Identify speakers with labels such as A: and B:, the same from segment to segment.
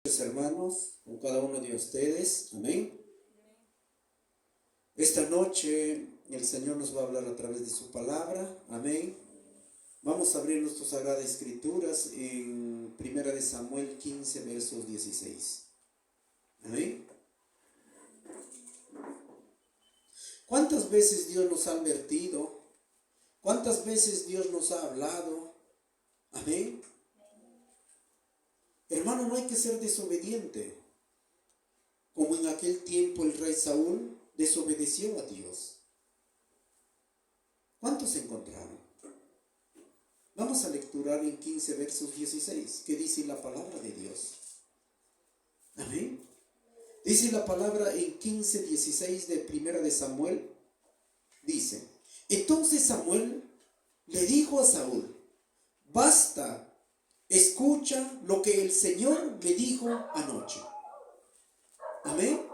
A: Hermanos, con cada uno de ustedes, amén. Esta noche el Señor nos va a hablar a través de su palabra, amén. Vamos a abrir nuestras sagradas escrituras en 1 Samuel 15, versos 16, amén. ¿Cuántas veces Dios nos ha advertido? ¿Cuántas veces Dios nos ha hablado? Amén. Hermano, no hay que ser desobediente. Como en aquel tiempo el rey Saúl desobedeció a Dios. ¿Cuántos se encontraron? Vamos a lecturar en 15 versos 16, que dice la palabra de Dios. Amén. Dice la palabra en 15, 16 de 1 Samuel. Dice: entonces Samuel le dijo a Saúl: basta, escucha lo que el Señor me dijo anoche. Amén.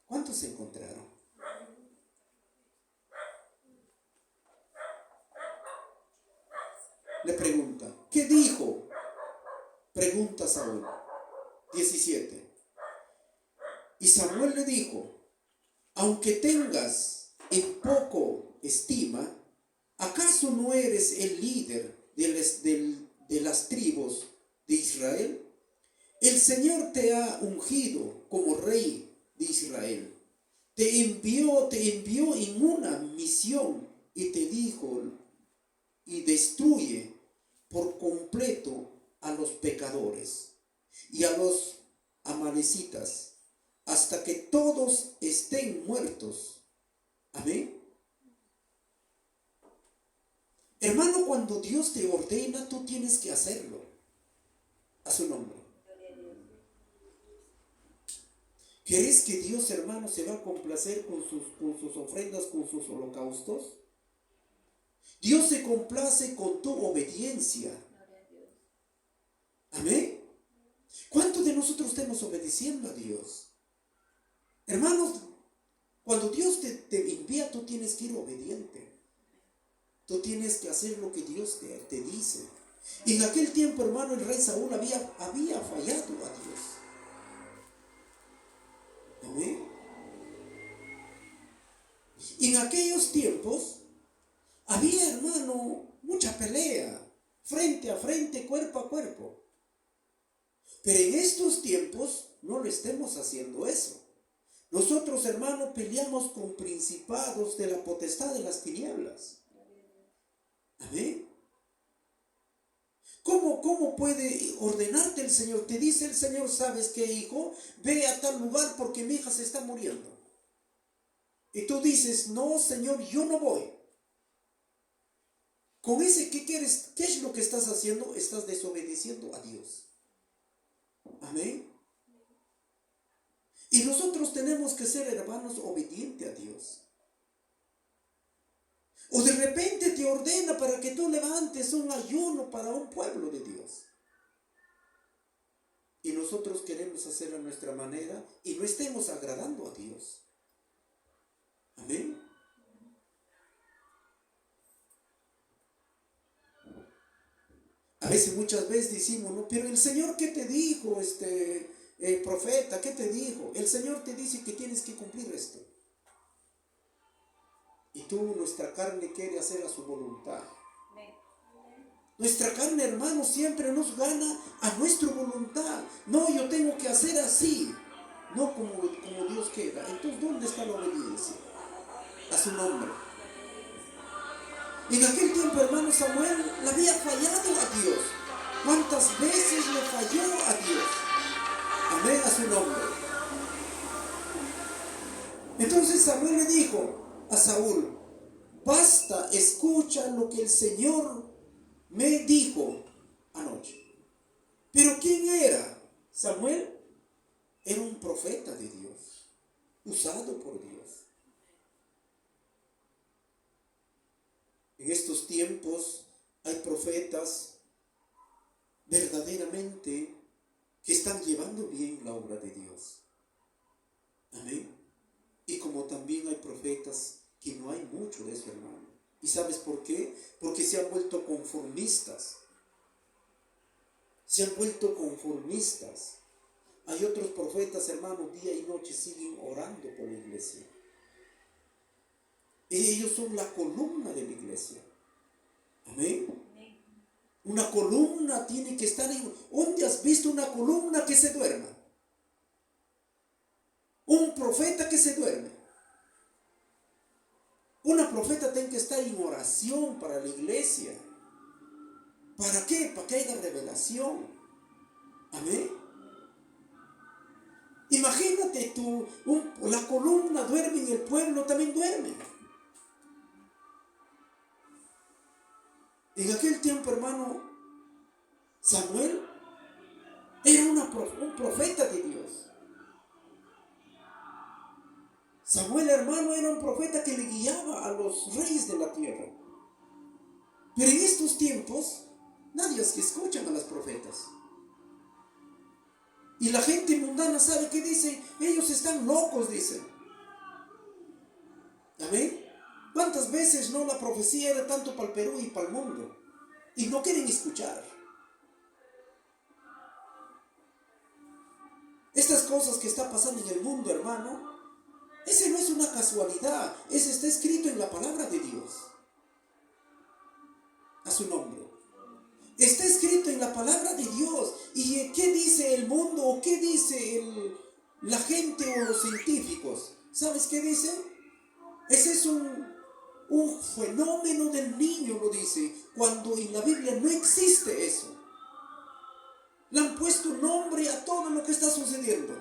A: ¿Cuántos se encontraron? Le pregunta: ¿qué dijo? Pregunta Saúl. 17. Y Samuel le dijo: aunque tengas en poco estima, ¿acaso no eres el líder de las tribus de Israel? El Señor te ha ungido como rey de Israel. Te envió en una misión y te dijo: y destruye por completo a los pecadores y a los amalecitas hasta que todos estén muertos. Amén. Hermano, cuando Dios te ordena, tú tienes que hacerlo a su nombre. ¿Querés que Dios, hermano, se va a complacer con sus ofrendas, con sus holocaustos? Dios se complace con tu obediencia. Amén. ¿Cuántos de nosotros estamos obedeciendo a Dios? Hermanos, cuando Dios te envía, tú tienes que ir obediente. Tú tienes que hacer lo que Dios te dice. Y en aquel tiempo, hermano, el rey Saúl había fallado a Dios. Amén. Y en aquellos tiempos había, hermano, mucha pelea, frente a frente, cuerpo a cuerpo. Pero en estos tiempos no lo estemos haciendo eso. Nosotros, hermano, peleamos con principados de la potestad de las tinieblas. Amén. ¿Cómo puede ordenarte el Señor? Te dice el Señor: ¿sabes qué, hijo? Ve a tal lugar porque mi hija se está muriendo. Y tú dices: no, Señor, yo no voy. Con ese, ¿qué quieres? ¿Qué es lo que estás haciendo? Estás desobedeciendo a Dios. Amén. Y nosotros tenemos que ser, hermanos, obedientes a Dios. O de repente te ordena para que tú levantes un ayuno para un pueblo de Dios. Y nosotros queremos hacerlo a nuestra manera y no estemos agradando a Dios. Amén. A veces, muchas veces decimos: no, pero el Señor, ¿qué te dijo, profeta? ¿Qué te dijo? El Señor te dice que tienes que cumplir esto. Y tú, nuestra carne, quiere hacer a su voluntad. Nuestra carne, hermano, siempre nos gana a nuestra voluntad. No, yo tengo que hacer así, no como Dios quiera. Entonces, ¿dónde está la obediencia? A su nombre. En aquel tiempo, hermano, Samuel le había fallado a Dios. ¿Cuántas veces le falló a Dios? Amén, a su nombre. Entonces Samuel le dijo a Saúl: basta, escucha lo que el Señor me dijo anoche. ¿Pero quién era? Samuel era un profeta de Dios, usado por Dios. En estos tiempos hay profetas verdaderamente que están llevando bien la obra de Dios. Amén. Y como también hay profetas que no hay mucho de eso, hermano. ¿Y sabes por qué? Porque se han vuelto conformistas. Se han vuelto conformistas. Hay otros profetas, hermanos, día y noche siguen orando por la iglesia. Ellos son la columna de la iglesia. Amén. Una columna tiene que estar en... ¿Dónde has visto una columna que se duerma? Un profeta que se duerme. Una profeta tiene que estar en oración para la iglesia. ¿Para qué? Para que haya revelación. Amén. Imagínate tú, la columna duerme y el pueblo también duerme. En aquel tiempo, hermano, Samuel era un profeta de Dios. Samuel, hermano, era un profeta que le guiaba a los reyes de la tierra. Pero en estos tiempos, nadie es que escuchan a los profetas. Y la gente mundana sabe qué dicen. Ellos están locos, dicen. Amén. ¿Cuántas veces no la profecía era tanto para el Perú y para el mundo? Y no quieren escuchar. Estas cosas que está pasando en el mundo, hermano, ese no es una casualidad. Ese está escrito en la palabra de Dios. A su nombre. Está escrito en la palabra de Dios. ¿Y qué dice el mundo o qué dice la gente o los científicos? ¿Sabes qué dicen? Ese es un fenómeno del niño, lo dice, cuando en la Biblia no existe eso. Le han puesto nombre a todo lo que está sucediendo.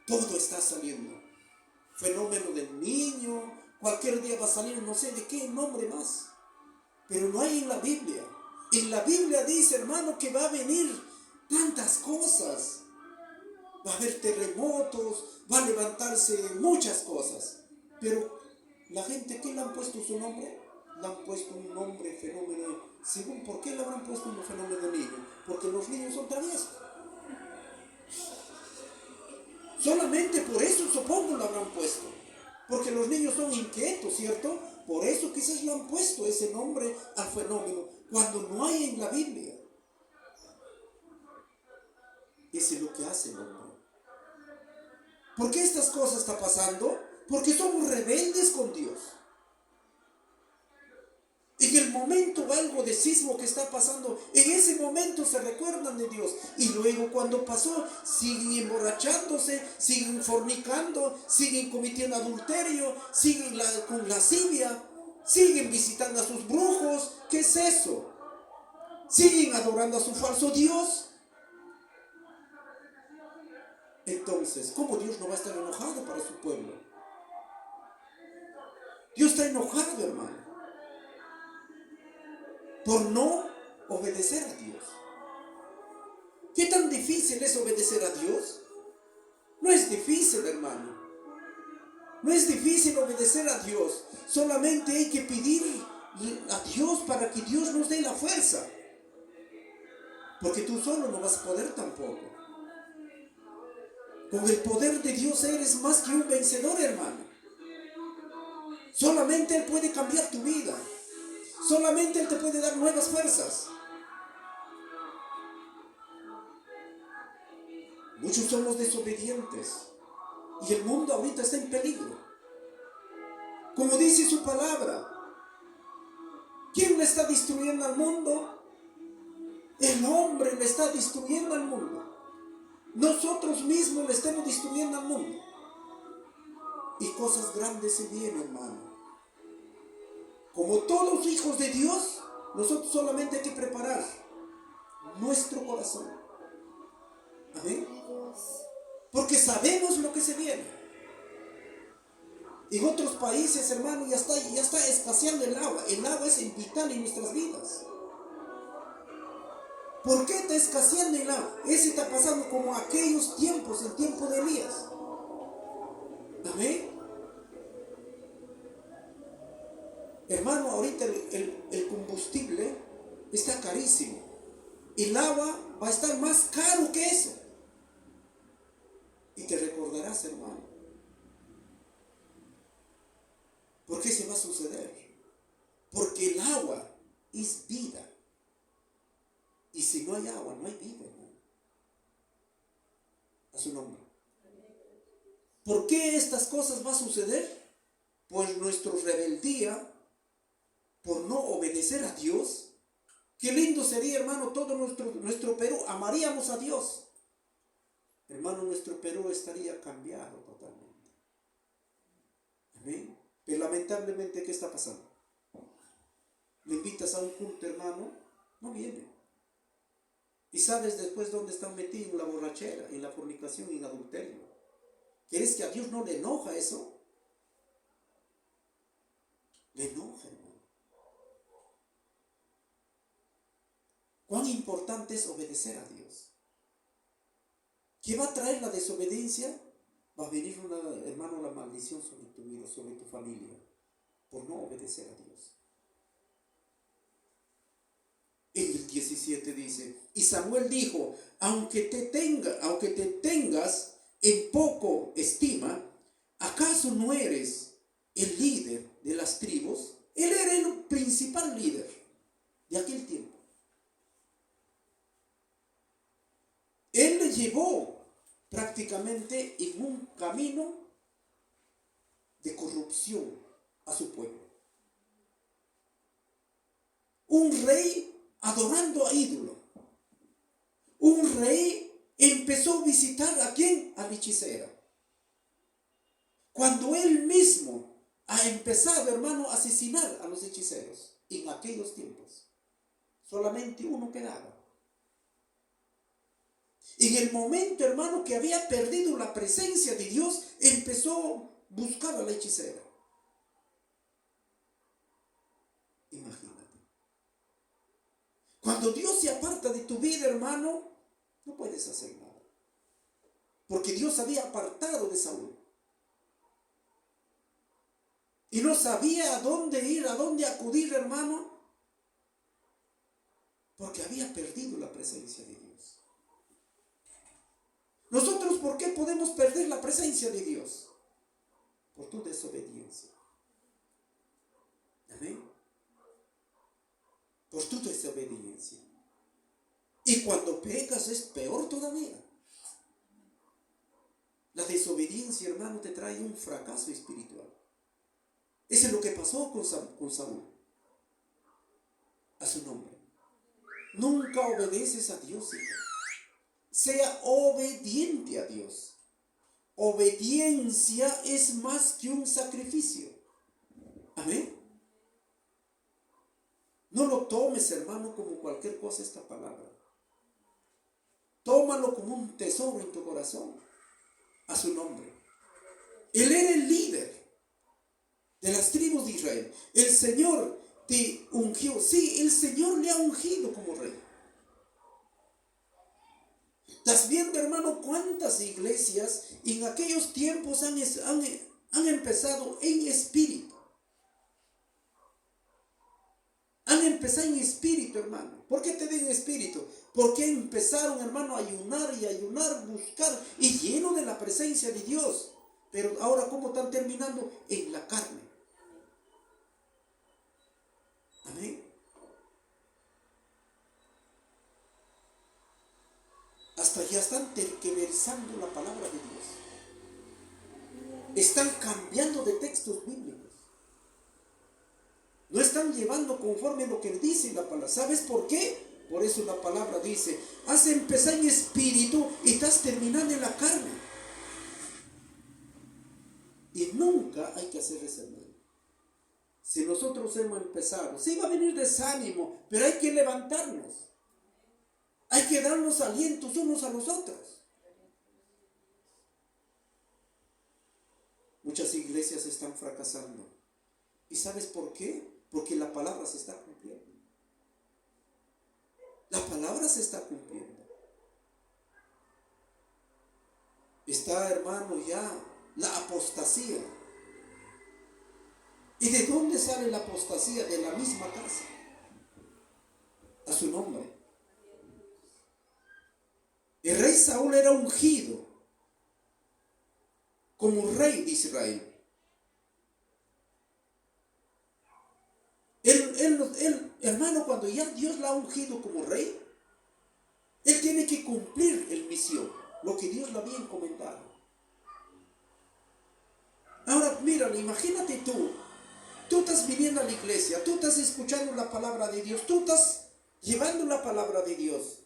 A: Todo está saliendo. Fenómeno del niño, cualquier día va a salir no sé de qué nombre más. Pero no hay en la Biblia. En la Biblia dice, hermano, que va a venir tantas cosas. Va a haber terremotos, va a levantarse muchas cosas. Pero la gente, ¿qué le han puesto su nombre? Le han puesto un nombre, fenómeno. Según, ¿por qué le habrán puesto un fenómeno niño? Porque los niños son traviesos. Solamente por eso, supongo, lo habrán puesto. Porque los niños son inquietos, ¿cierto? Por eso quizás le han puesto ese nombre al fenómeno, cuando no hay en la Biblia. Eso es lo que hace el hombre. ¿Por qué estas cosas están pasando? Porque somos rebeldes con Dios. En el momento algo de sismo que está pasando, en ese momento se recuerdan de Dios. Y luego cuando pasó, siguen emborrachándose, siguen fornicando, siguen cometiendo adulterio, siguen con lascivia, siguen visitando a sus brujos. ¿Qué es eso? Siguen adorando a su falso Dios. Entonces, ¿cómo Dios no va a estar enojado para su pueblo? Dios está enojado, hermano, por no obedecer a Dios. ¿Qué tan difícil es obedecer a Dios? No es difícil, hermano. No es difícil obedecer a Dios. Solamente hay que pedir a Dios para que Dios nos dé la fuerza. Porque tú solo no vas a poder tampoco. Con el poder de Dios eres más que un vencedor, hermano. Solamente Él puede cambiar tu vida. Solamente Él te puede dar nuevas fuerzas. Muchos somos desobedientes. Y el mundo ahorita está en peligro. Como dice su palabra. ¿Quién le está destruyendo al mundo? El hombre le está destruyendo al mundo. Nosotros mismos le estamos destruyendo al mundo. Y cosas grandes se vienen, hermano. Como todos hijos de Dios, nosotros solamente hay que preparar nuestro corazón. Amén. Porque sabemos lo que se viene. En otros países, hermano, ya está escaseando el agua. El agua es vital en nuestras vidas. ¿Por qué está escaseando el agua? Ese está pasando como aquellos tiempos, el tiempo de Elías. Amén. Hermano, ahorita el combustible está carísimo. El agua va a estar más caro que eso. Y te recordarás, hermano. ¿Por qué se va a suceder? Porque el agua es vida. Y si no hay agua, no hay vida, hermano. A su nombre. ¿Por qué estas cosas van a suceder? Pues nuestra rebeldía por no obedecer a Dios. Qué lindo sería, hermano, todo nuestro Perú. Amaríamos a Dios. Hermano, nuestro Perú estaría cambiado totalmente. Amén. Pero lamentablemente, ¿qué está pasando? Le invitas a un culto, hermano, no viene. Y sabes después dónde están metidos: en la borrachera, en la fornicación, en adulterio. ¿Quieres que a Dios no le enoja eso? Le enoja, hermano. Cuán importante es obedecer a Dios. ¿Qué va a traer la desobediencia? Va a venir, hermano, la maldición sobre tu vida, sobre tu familia, por no obedecer a Dios. En el 17 dice: y Samuel dijo, aunque te tengas en poco estima, ¿acaso no eres el líder de las tribus? Él era el principal líder de aquel tiempo. Él le llevó prácticamente en un camino de corrupción a su pueblo. Un rey adorando a ídolo. Un rey empezó a visitar ¿a quién? A la hechicera. Cuando él mismo ha empezado, hermano, a asesinar a los hechiceros en aquellos tiempos. Solamente uno quedaba. En el momento, hermano, que había perdido la presencia de Dios, empezó a buscar a la hechicera. Imagínate. Cuando Dios se aparta de tu vida, hermano, no puedes hacer nada. Porque Dios había apartado de Saúl. Y no sabía a dónde ir, a dónde acudir, hermano, porque había perdido la presencia de Dios. Nosotros, ¿por qué podemos perder la presencia de Dios? Por tu desobediencia. Amén. Por tu desobediencia. Y cuando pecas es peor todavía. La desobediencia, hermano, te trae un fracaso espiritual. Eso es lo que pasó con Saúl. A su nombre. Nunca obedeces a Dios, hijo. Sea obediente a Dios. Obediencia es más que un sacrificio. Amén. No lo tomes, hermano, como cualquier cosa esta palabra. Tómalo como un tesoro en tu corazón. A su nombre. Él era el líder de las tribus de Israel. El Señor te ungió. Sí, el Señor le ha ungido como rey. ¿Estás viendo, hermano, cuántas iglesias en aquellos tiempos han empezado en espíritu? Han empezado en espíritu, hermano. ¿Por qué te digo en espíritu? Porque empezaron, hermano, a ayunar y ayunar, buscar, y lleno de la presencia de Dios. Pero ahora, ¿cómo están terminando? En la carne. Amén. Hasta ya están tergiversando la palabra de Dios. Están cambiando de textos bíblicos. No están llevando conforme a lo que dice la palabra. ¿Sabes por qué? Por eso la palabra dice: has empezado en espíritu y estás terminando en la carne. Y nunca hay que hacer ese mal. Si nosotros hemos empezado, sí va a venir desánimo, pero hay que levantarnos. Hay que darnos alientos unos a los otros. Muchas iglesias están fracasando. ¿Y sabes por qué? Porque la palabra se está cumpliendo. La palabra se está cumpliendo. Está, hermano, ya la apostasía. ¿Y de dónde sale la apostasía? De la misma casa. A su nombre. El rey Saúl era ungido como rey de Israel. Él, hermano, cuando cuando ya Dios la ha ungido como rey, él tiene que cumplir el misión, lo que Dios le había encomendado. Ahora, mira, imagínate tú estás viniendo a la iglesia, tú estás escuchando la palabra de Dios, tú estás llevando la palabra de Dios.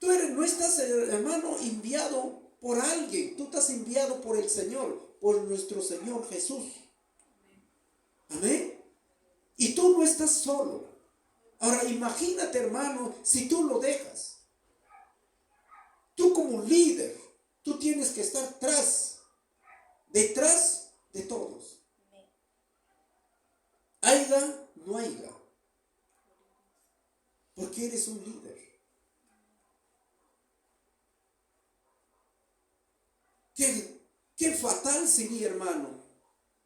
A: No estás, hermano, enviado por alguien, tú estás enviado por el Señor, por nuestro Señor Jesús. Amén. Y tú no estás solo. Ahora, imagínate, hermano, si tú lo dejas. Tú como líder, tú tienes que estar detrás de todos. Haya, no haya. Porque eres un líder. Qué fatal sería, hermano.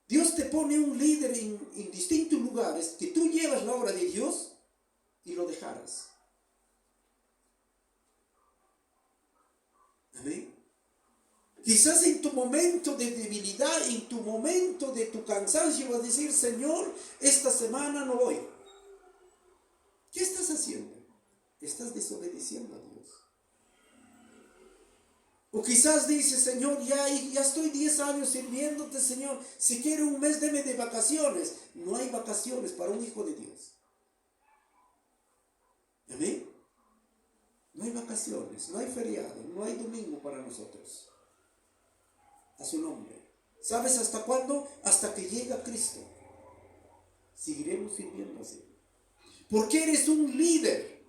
A: Dios te pone un líder en distintos lugares, que tú llevas la obra de Dios y lo dejaras. Amén. Quizás en tu momento de debilidad, en tu momento de tu cansancio, vas a decir: Señor, esta semana no voy. ¿Qué estás haciendo? Estás desobedeciendo a Dios. O quizás dices: Señor, ya estoy 10 años sirviéndote, Señor. Si quiero un mes, deme de vacaciones. No hay vacaciones para un hijo de Dios. Amén. No hay vacaciones, no hay feriado, no hay domingo para nosotros. A su nombre. ¿Sabes hasta cuándo? Hasta que llega Cristo. Seguiremos sirviendo así. Porque eres un líder.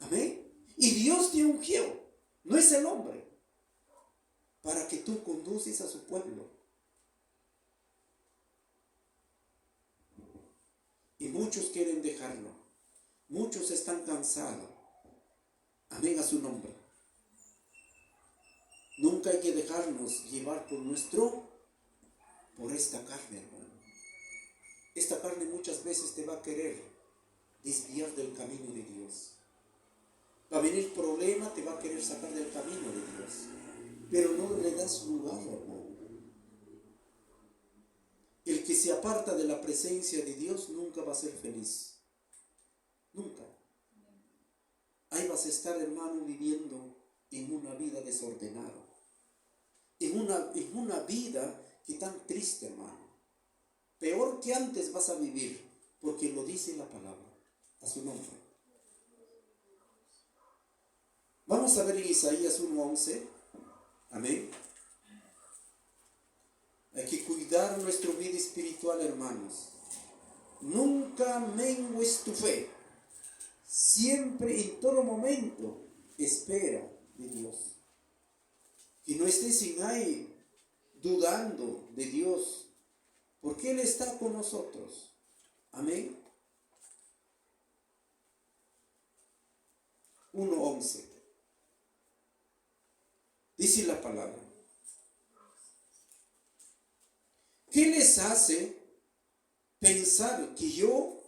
A: Amén. Y Dios te ungió. No es el hombre. Para que tú conduces a su pueblo. Y muchos quieren dejarlo. Muchos están cansados. Amén, a su nombre. Nunca hay que dejarnos llevar por esta carne, hermano. Esta carne muchas veces te va a querer desviar del camino de Dios. Va a venir problema, te va a querer sacar del camino de Dios. Pero no le das lugar, hermano. El que se aparta de la presencia de Dios nunca va a ser feliz. Nunca. Ahí vas a estar, hermano, viviendo en una vida desordenada. En una vida que tan triste, hermano. Peor que antes vas a vivir, porque lo dice la palabra, a su nombre. Vamos a ver en Isaías 1:11. Amén. Hay que cuidar nuestra vida espiritual, hermanos. Nunca mengues tu fe. Siempre, en todo momento, espera de Dios. Que no estés sin ahí dudando de Dios, porque Él está con nosotros. Amén. 1:11. Dice la palabra: ¿qué les hace pensar que yo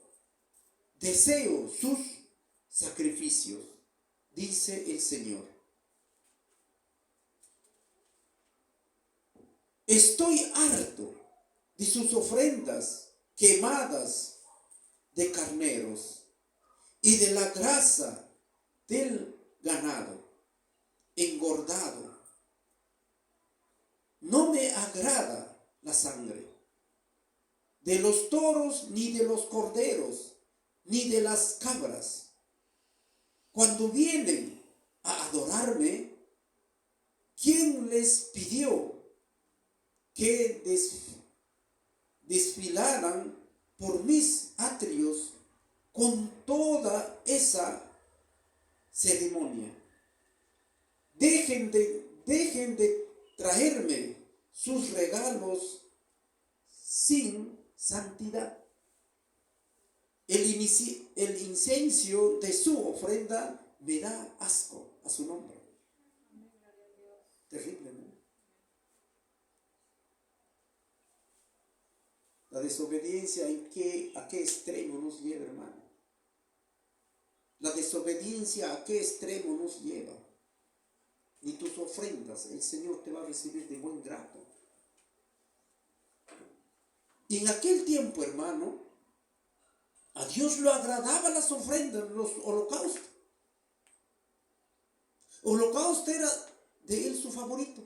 A: deseo sus sacrificios? Dice el Señor. Estoy harto de sus ofrendas quemadas de carneros y de la grasa del ganado engordado. No me agrada la sangre de los toros, ni de los corderos, ni de las cabras. Cuando vienen a adorarme, ¿quién les pidió que desfilaran por mis atrios con toda esa ceremonia? Dejen de traerme sus regalos sin santidad. El incienso de su ofrenda me da asco, a su nombre. Terrible, ¿no? La desobediencia, ¿a qué extremo nos lleva, hermano? La desobediencia, ¿a qué extremo nos lleva? Ni tus ofrendas el Señor te va a recibir de buen grado. Y en aquel tiempo, hermano, A Dios le agradaban las ofrendas, los holocaustos. Holocausto era de él su favorito.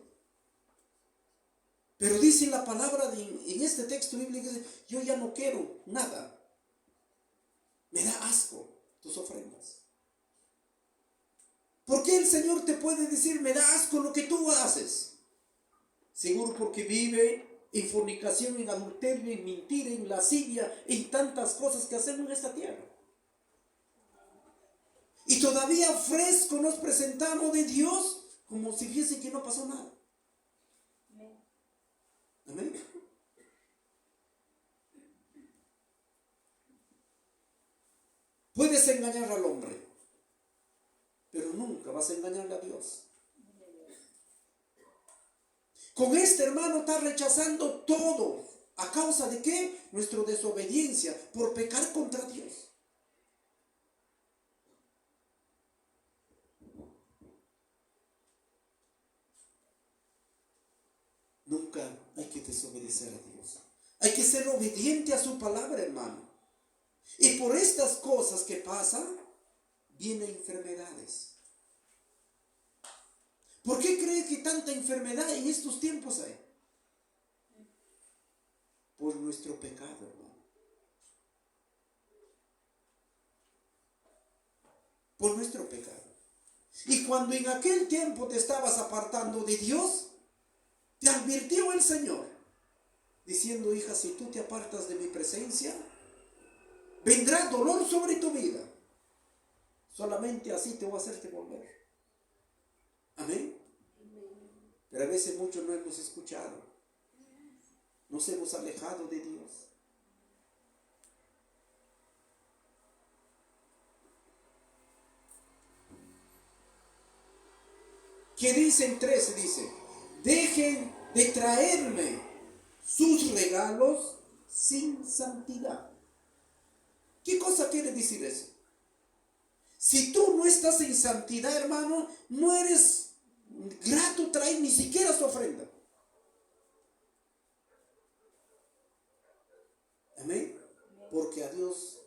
A: Pero dice la palabra en este texto bíblico, dice, yo ya no quiero nada. Me da asco tus ofrendas. ¿Por qué el Señor te puede decir, me da asco lo que tú haces? Seguro porque vive en fornicación, en adulterio, en mentira, en lascivia, en tantas cosas que hacemos en esta tierra. Y todavía fresco nos presentamos de Dios como si fuese que no pasó nada. Amén. Puedes engañar al hombre, pero nunca vas a engañar a Dios. Con este hermano está rechazando todo. ¿A causa de qué? Nuestra desobediencia, por pecar contra Dios. Nunca hay que desobedecer a Dios. Hay que ser obediente a su palabra, hermano. Y por estas cosas que pasan, vienen enfermedades. ¿Por qué cree que tanta enfermedad en estos tiempos hay? Por nuestro pecado, hermano. Por nuestro pecado. Y cuando en aquel tiempo te estabas apartando de Dios, te advirtió el Señor, diciendo, hija, si tú te apartas de mi presencia, vendrá dolor sobre tu vida. Solamente así te voy a hacerte volver. Amén. Pero a veces muchos no hemos escuchado. Nos hemos alejado de Dios. ¿Qué dice en 13? Dice, dejen de traerme sus regalos sin santidad. ¿Qué cosa quiere decir eso? Si tú no estás en santidad, hermano, no eres grato traer ni siquiera su ofrenda. Amén. Porque a Dios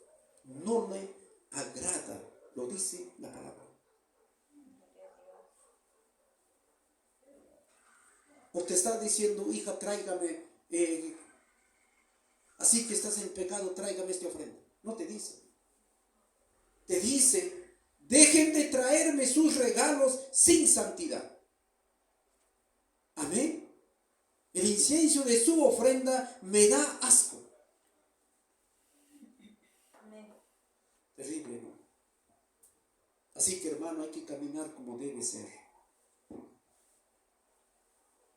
A: no le agrada, lo dice la palabra. O te está diciendo, hija, tráigame, así que estás en pecado, tráigame esta ofrenda. No te dice. Te dice, dejen de traerme sus regalos sin santidad. Amén. El incienso de su ofrenda me da asco. Terrible, ¿no? Así que, hermano, hay que caminar como debe ser.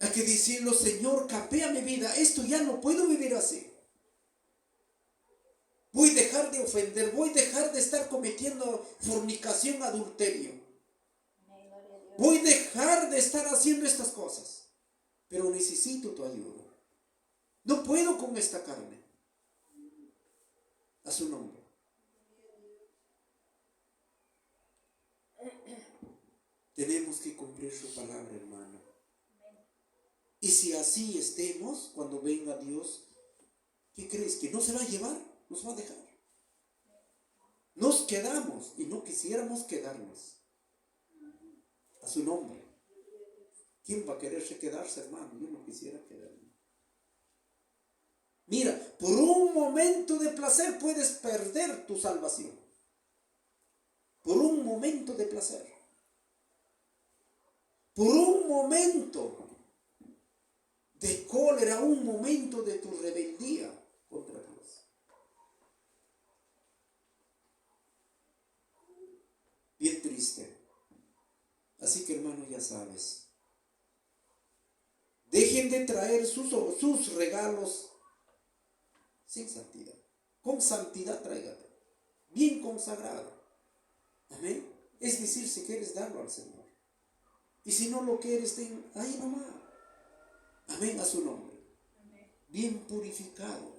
A: Hay que decirlo, Señor, capea mi vida. Esto ya no puedo vivir así. Voy a dejar de ofender. Voy a dejar de estar cometiendo fornicación, adulterio. Voy a dejar de estar haciendo estas cosas. Pero necesito tu ayuda. No puedo con esta carne. A su nombre. Tenemos que cumplir su palabra, hermano. Y si así estemos, cuando venga Dios, ¿qué crees? ¿Que no se va a llevar? Nos va a dejar. Nos quedamos y no quisiéramos quedarnos. A su nombre. ¿Quién va a quererse quedarse, hermano? Yo no quisiera quedarme. Mira, por un momento de placer puedes perder tu salvación. Por un momento de placer. Por un momento de cólera, un momento de tu rebeldía contra Dios. Bien triste. Así que, hermano, ya sabes. Dejen de traer sus regalos sin santidad. Con santidad tráigate. Bien consagrado. Amén. Es decir, si quieres darlo al Señor. Y si no lo quieres, ten ahí nomás. Amén, a su nombre. Bien purificado.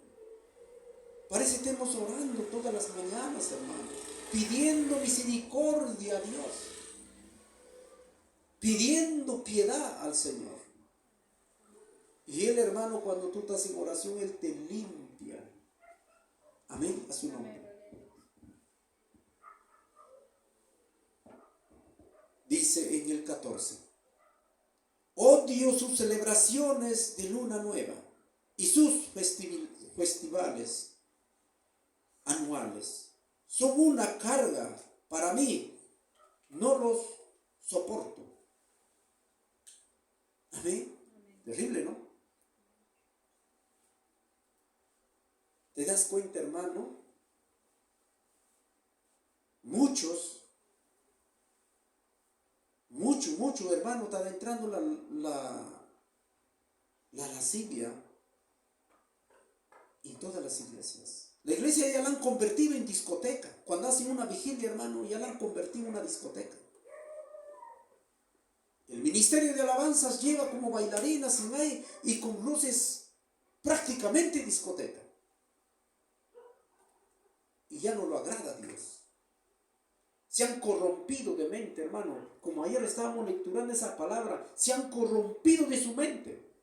A: Parece que estemos orando todas las mañanas, hermano. Pidiendo misericordia a Dios. Pidiendo piedad al Señor. Y Él, hermano, cuando tú estás en oración, Él te limpia. Amén, a su nombre. Dice en el 14: odio sus celebraciones de luna nueva y sus festivales anuales. Son una carga para mí, no los soporto. Amén. Terrible, ¿no? ¿Te das cuenta, hermano? Mucho, hermano, está entrando la lascivia en todas las iglesias. La iglesia ya la han convertido en discoteca. Cuando hacen una vigilia, hermano, ya la han convertido en una discoteca. El ministerio de alabanzas lleva como bailarinas en ahí y con luces prácticamente discoteca. Y ya no lo agrada a Dios. Se han corrompido de mente, hermano. Como ayer estábamos lecturando esa palabra, se han corrompido de su mente.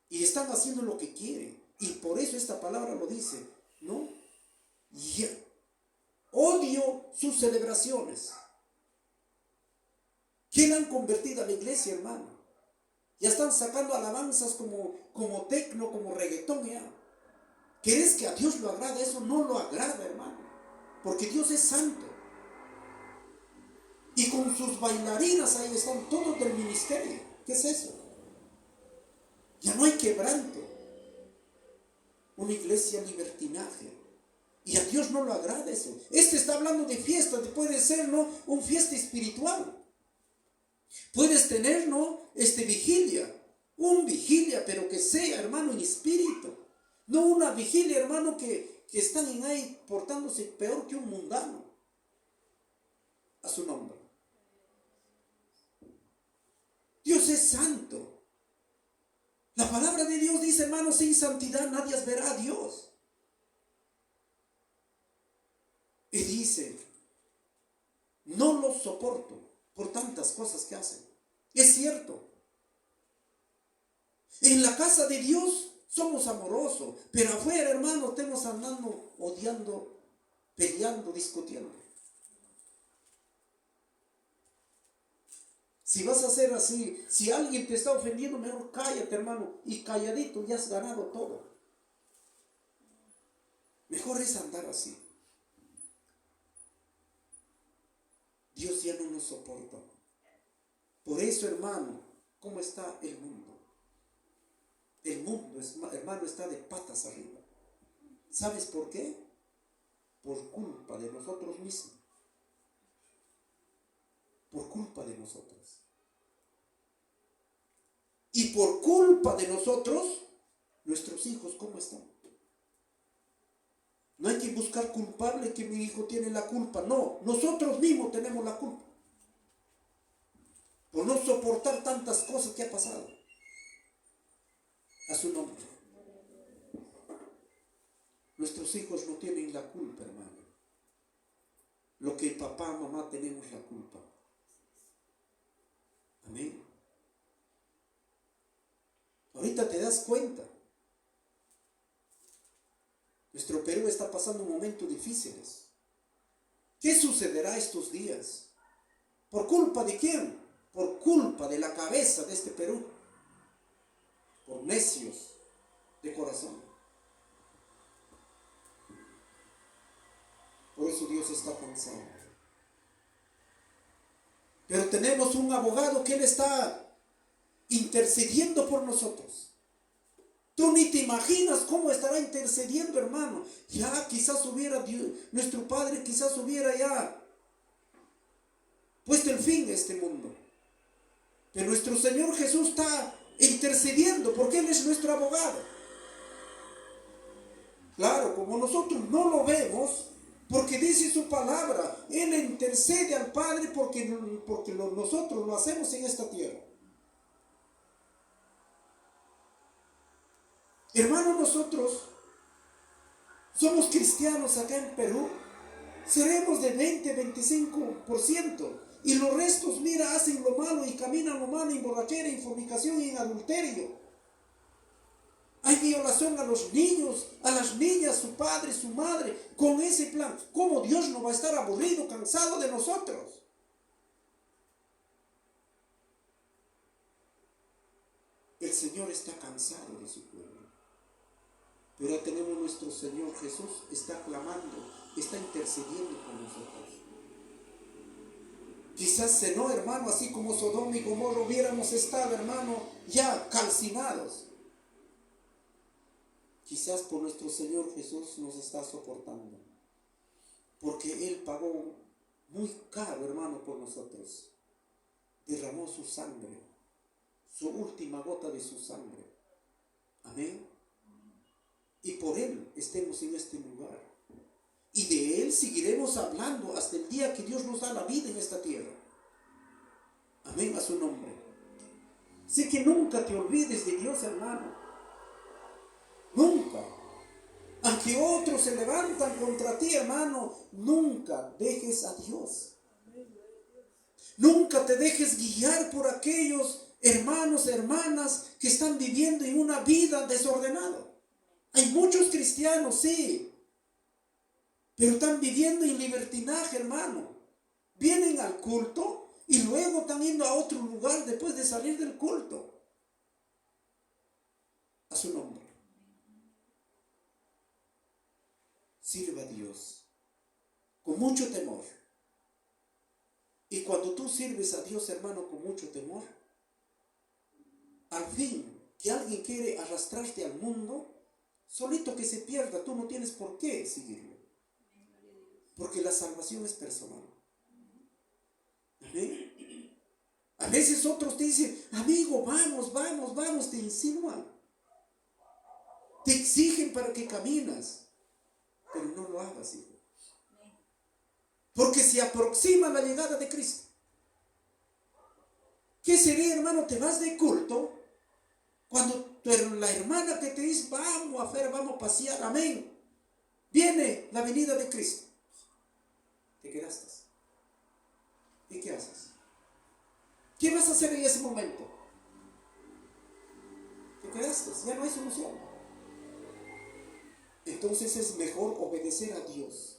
A: Y están haciendo lo que quieren. Y por eso esta palabra lo dice, ¿no? Odio sus celebraciones. ¿Quién han convertido a la iglesia, hermano? Ya están sacando alabanzas como tecno, como reggaetón, ya. ¿Crees que a Dios lo agrada? Eso no lo agrada, hermano. Porque Dios es santo. Y con sus bailarinas ahí están todos del ministerio. ¿Qué es eso? Ya no hay quebranto. Una iglesia libertinaje. Y a Dios no lo agrada eso. Este está hablando de fiesta. Puede ser, ¿no?, un fiesta espiritual. Puedes tener, ¿no?, vigilia. Un vigilia, pero que sea, hermano, en espíritu. No una vigilia, hermano, que están en ahí portándose peor que un mundano. A su nombre. Dios es santo. La palabra de Dios dice, hermano, sin santidad nadie verá a Dios. Y dice, no los soporto por tantas cosas que hacen. Es cierto. En la casa de Dios somos amorosos, pero afuera, hermano, estamos andando odiando, peleando, discutiendo. Si vas a hacer así, si alguien te está ofendiendo, mejor cállate, hermano, y calladito ya has ganado todo. Mejor es andar así. Dios ya no nos soporta. Por eso, hermano, ¿cómo está el mundo? El mundo, hermano, está de patas arriba. ¿Sabes por qué? Por culpa de nosotros mismos. Por culpa de nosotros. Y por culpa de nosotros, nuestros hijos, ¿cómo están? No hay que buscar culpable que mi hijo tiene la culpa. No, nosotros mismos tenemos la culpa. Por no soportar tantas cosas que ha pasado. A su nombre. Nuestros hijos no tienen la culpa, hermano. Lo que papá, mamá tenemos la culpa. Amén. Ahorita te das cuenta. Nuestro Perú está pasando momentos difíciles. ¿Qué sucederá estos días? ¿Por culpa de quién? Por culpa de la cabeza de este Perú. Por necios de corazón. Por eso Dios está cansado. Pero tenemos un abogado que Él está intercediendo por nosotros. Tú ni te imaginas cómo estará intercediendo, hermano. Ya quizás hubiera Dios, nuestro Padre quizás hubiera ya puesto el fin a este mundo. Pero nuestro Señor Jesús está intercediendo porque Él es nuestro abogado. Claro, como nosotros no lo vemos, porque dice su palabra, Él intercede al Padre porque nosotros lo hacemos en esta tierra. Hermanos, nosotros somos cristianos acá en Perú, seremos de 20-25%, y los restos, mira, hacen lo malo y caminan lo malo, en borrachera, en fornicación y en adulterio. Hay violación a los niños, a las niñas, su padre, su madre, con ese plan. ¿Cómo Dios no va a estar aburrido, cansado de nosotros? Señor está cansado de su pueblo. Pero ya tenemos nuestro Señor Jesús, está clamando, está intercediendo por nosotros. Quizás no, hermano, así como Sodoma y Gomorra hubiéramos estado, hermano, ya calcinados. Quizás por nuestro Señor Jesús nos está soportando. Porque Él pagó muy caro, hermano, por nosotros. Derramó su sangre, su última gota de su sangre. Amén. Y por Él estemos en este lugar. Y de Él seguiremos hablando hasta el día que Dios nos da la vida en esta tierra. Amén, a su nombre. Así que nunca te olvides de Dios, hermano. Nunca. Aunque otros se levantan contra ti, hermano, nunca dejes a Dios. Nunca te dejes guiar por aquellos hermanos, hermanas que están viviendo en una vida desordenada. Hay muchos cristianos, sí, pero están viviendo en libertinaje, hermano. Vienen al culto y luego están yendo a otro lugar después de salir del culto. A su nombre. Sirva a Dios con mucho temor. Y cuando tú sirves a Dios, hermano, con mucho temor, al fin que alguien quiere arrastrarte al mundo, solito que se pierda, tú no tienes por qué seguirlo. Porque la salvación es personal. ¿Amén? A veces otros te dicen, amigo, vamos, te insinúan. Te exigen para que caminas. Pero no lo hagas, hijo. Porque se aproxima la llegada de Cristo. ¿Qué sería, hermano? Te vas de culto cuando la hermana que te dice, vamos a pasear, amén. Viene la venida de Cristo. Te quedaste. ¿Y qué haces? ¿Qué vas a hacer en ese momento? Te quedaste, ya no hay solución. Entonces es mejor obedecer a Dios.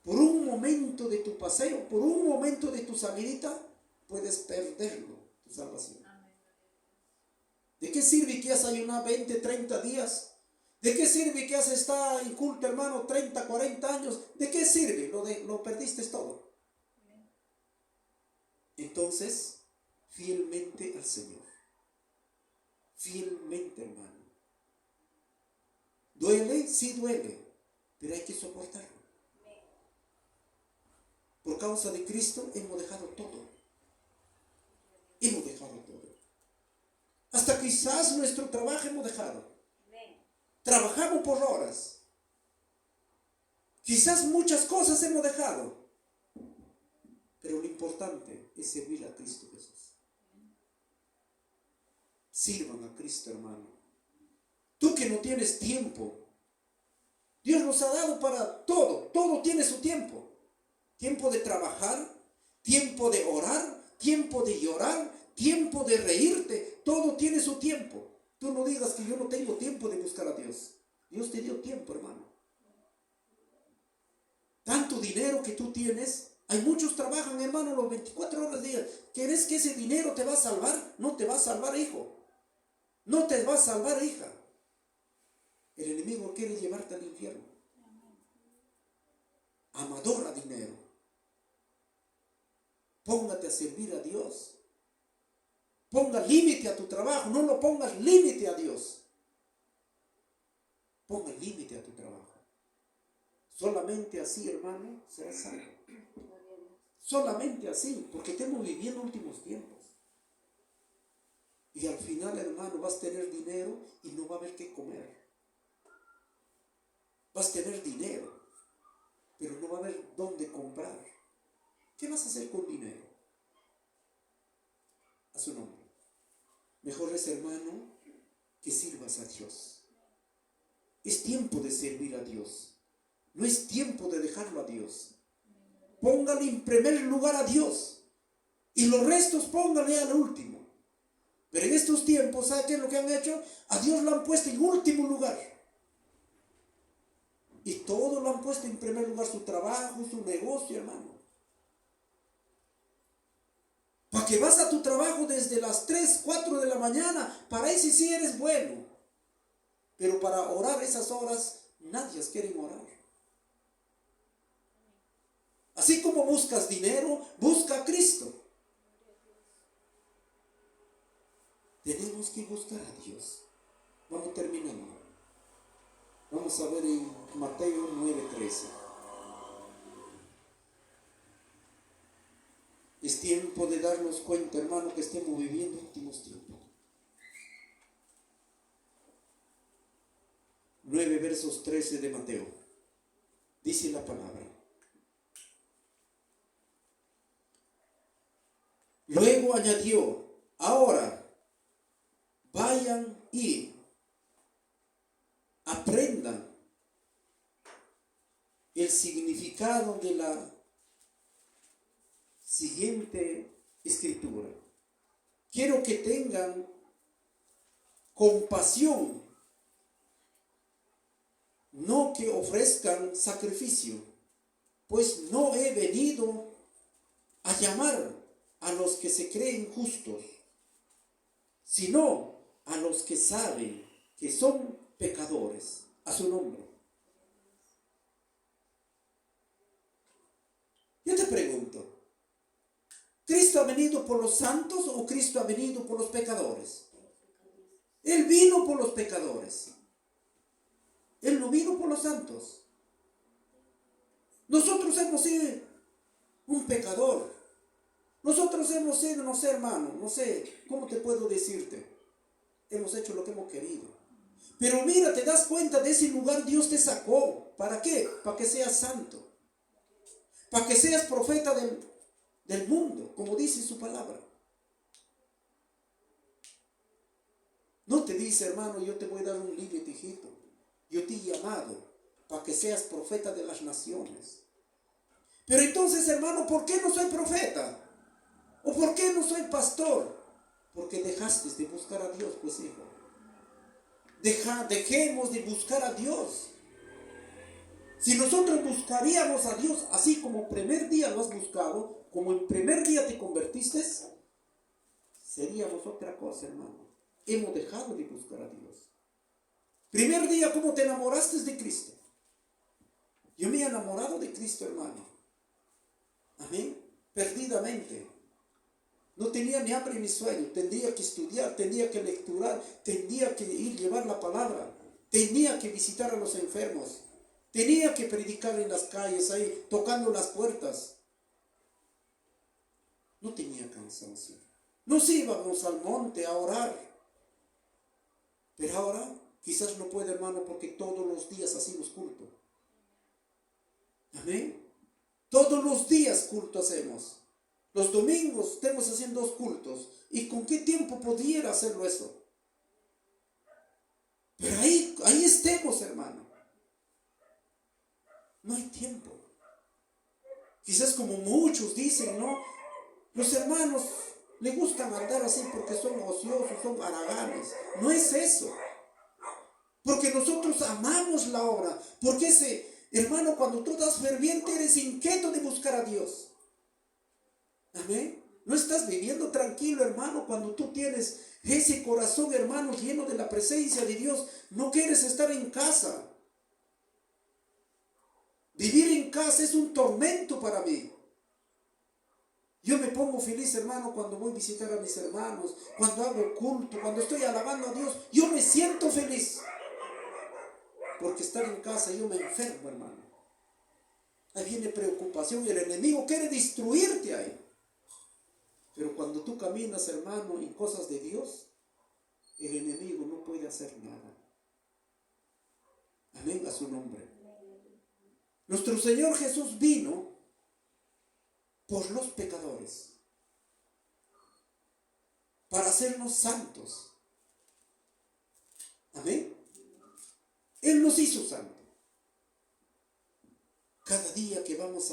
A: Por un momento de tu paseo, por un momento de tu salidita, puedes perderlo, tu salvación. ¿De qué sirve que has ayunado 20, 30 días? ¿De qué sirve que has estado en culto, hermano, 30, 40 años? ¿De qué sirve? Lo perdiste todo. Entonces, fielmente al Señor. Fielmente, hermano. ¿Duele? Sí duele, pero hay que soportarlo. Por causa de Cristo hemos dejado todo. Hemos dejado todo. Hasta quizás nuestro trabajo hemos dejado. Trabajamos por horas. Quizás muchas cosas hemos dejado. Pero lo importante es servir a Cristo Jesús. Sirvan a Cristo, hermano. Tú que no tienes tiempo. Dios nos ha dado para todo. Todo tiene su tiempo. Tiempo de trabajar, tiempo de orar, tiempo de llorar, tiempo de reírte. Todo tiene su tiempo. Tú no digas que yo no tengo tiempo de buscar a Dios. Dios te dio tiempo, hermano. Tanto dinero que tú tienes. Hay muchos trabajan, hermano, los 24 horas del día. ¿Quieres que ese dinero te va a salvar? No te va a salvar, hijo. No te va a salvar, hija. El enemigo quiere llevarte al infierno. Amador a dinero. Póngate a servir a Dios. Ponga límite a tu trabajo. No lo pongas límite a Dios. Ponga límite a tu trabajo. Solamente así, hermano, serás salvo. Solamente así, porque estamos viviendo últimos tiempos. Y al final, hermano, vas a tener dinero y no va a haber qué comer. Vas a tener dinero, pero no va a haber dónde comprar. ¿Qué vas a hacer con dinero? A su nombre. Mejor es, hermano, que sirvas a Dios. Es tiempo de servir a Dios. No es tiempo de dejarlo a Dios. Póngale en primer lugar a Dios. Y los restos póngale al último. Pero en estos tiempos, ¿sabe qué es lo que han hecho? A Dios lo han puesto en último lugar. Y todo lo han puesto en primer lugar, su trabajo, su negocio, hermano. Para que vas a tu trabajo desde las 3, 4 de la mañana, para eso sí eres bueno. Pero para orar esas horas, nadie quiere orar. Así como buscas dinero, busca a Cristo. Tenemos que buscar a Dios. Vamos terminando. Vamos a ver en Mateo 9:13. Es tiempo de darnos cuenta, hermano, que estemos viviendo últimos tiempos. 9 versos 13 de Mateo. Dice la palabra. Luego añadió, ahora vayan y aprendan el significado de la siguiente escritura. Quiero que tengan compasión, no que ofrezcan sacrificio, pues no he venido a llamar a los que se creen justos, sino a los que saben que son pecadores. A su nombre. Yo te pregunto, ¿Cristo ha venido por los santos o Cristo ha venido por los pecadores? Él vino por los pecadores. Él no vino por los santos. Nosotros hemos sido un pecador. Nosotros hemos sido, no sé, hermano, no sé, ¿cómo te puedo decirte? Hemos hecho lo que hemos querido. Pero mira, te das cuenta, de ese lugar Dios te sacó. ¿Para qué? Para que seas santo. Para que seas profeta del mundo, como dice su palabra. No te dice, hermano, yo te voy a dar un límite, hijito. Yo te he llamado para que seas profeta de las naciones. Pero entonces, hermano, ¿por qué no soy profeta? ¿O por qué no soy pastor? Porque dejaste de buscar a Dios, pues, hijo. Dejemos de buscar a Dios. Si nosotros buscaríamos a Dios así como primer día lo has buscado, como el primer día te convertiste, seríamos otra cosa, hermano. Hemos dejado de buscar a Dios. Primer día, ¿cómo te enamoraste de Cristo? Yo me he enamorado de Cristo, hermano. Amén. Perdidamente. No tenía ni hambre ni sueño. Tendría que estudiar, tenía que lecturar, tendría que ir llevar la palabra, tenía que visitar a los enfermos, tenía que predicar en las calles, ahí tocando las puertas. No tenía cansancio. Nos íbamos al monte a orar. Pero ahora quizás no puede, hermano, porque todos los días hacemos culto. Amén. Todos los días culto hacemos. Los domingos estamos haciendo 2 cultos. ¿Y con qué tiempo pudiera hacerlo eso? Pero ahí estemos, hermano. No hay tiempo. Quizás como muchos dicen, ¿no? Los hermanos les gustan andar así porque son ociosos, son haraganes. No es eso. Porque nosotros amamos la obra. Porque hermano, cuando tú estás ferviente, eres inquieto de buscar a Dios. Amén. No estás viviendo tranquilo, hermano, cuando tú tienes ese corazón, hermano, lleno de la presencia de Dios. No quieres estar en casa. Vivir en casa es un tormento para mí. Yo me pongo feliz, hermano, cuando voy a visitar a mis hermanos, cuando hago culto, cuando estoy alabando a Dios. Yo me siento feliz. Porque estar en casa yo me enfermo, hermano. Ahí viene preocupación y el enemigo quiere destruirte ahí. Pero cuando tú caminas, hermano, en cosas de Dios, el enemigo no puede hacer nada. Amén, a su nombre. Nuestro Señor Jesús vino por los pecadores, para hacernos santos. Amén. Él nos hizo santos. Cada día que vamos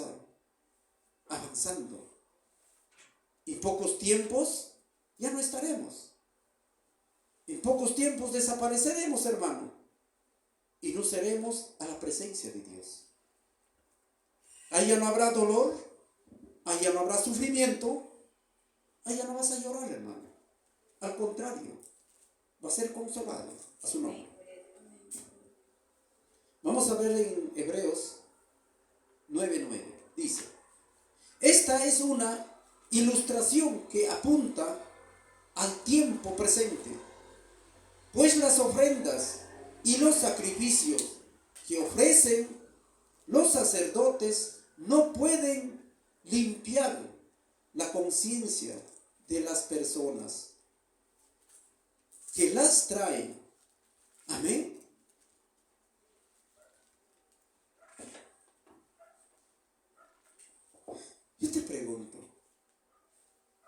A: avanzando, en pocos tiempos ya no estaremos. En pocos tiempos desapareceremos, hermano, y no seremos a la presencia de Dios. Ahí ya no habrá dolor, ahí ya no habrá sufrimiento, allá no vas a llorar, hermano. Al contrario, va a ser consolado a su nombre. Vamos a ver en Hebreos 9:9. Dice, esta es una ilustración que apunta al tiempo presente, pues las ofrendas y los sacrificios que ofrecen los sacerdotes no pueden limpiar la conciencia de las personas que las traen. Amén. Yo te pregunto,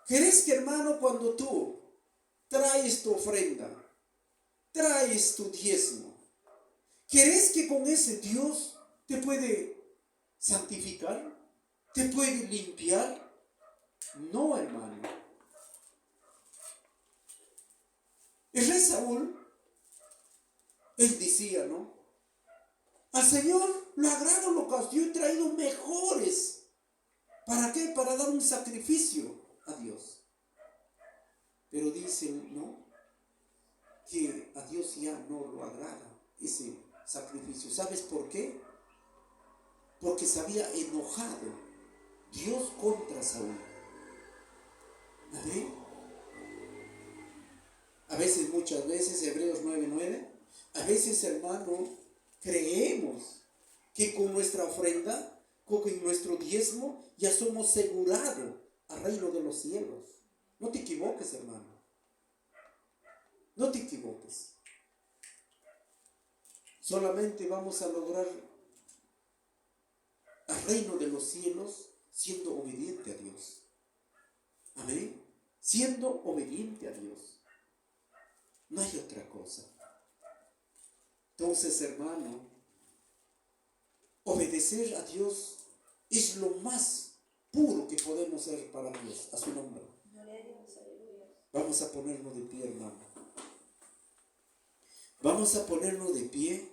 A: ¿crees que, hermano, cuando tú traes tu ofrenda, traes tu diezmo, crees que con ese Dios te puede santificar? ¿Te puede limpiar? No, hermano. El rey Saúl, él decía, ¿no? Al Señor le agrada lo que yo he traído mejores. ¿Para qué? Para dar un sacrificio a Dios. Pero dicen, ¿no?, que a Dios ya no lo agrada ese sacrificio. ¿Sabes por qué? Porque se había enojado Dios contra Saúl. ¿Amén? A veces, muchas veces, Hebreos 9:9, a veces, hermano, creemos que con nuestra ofrenda, con nuestro diezmo, ya somos asegurados al reino de los cielos. No te equivoques, hermano. No te equivoques. Solamente vamos a lograr al reino de los cielos siendo obediente a Dios. Amén. Siendo obediente a Dios. No hay otra cosa. Entonces, hermano, obedecer a Dios es lo más puro que podemos hacer para Dios, a su nombre. Vamos a ponernos de pie, hermano. Vamos a ponernos de pie.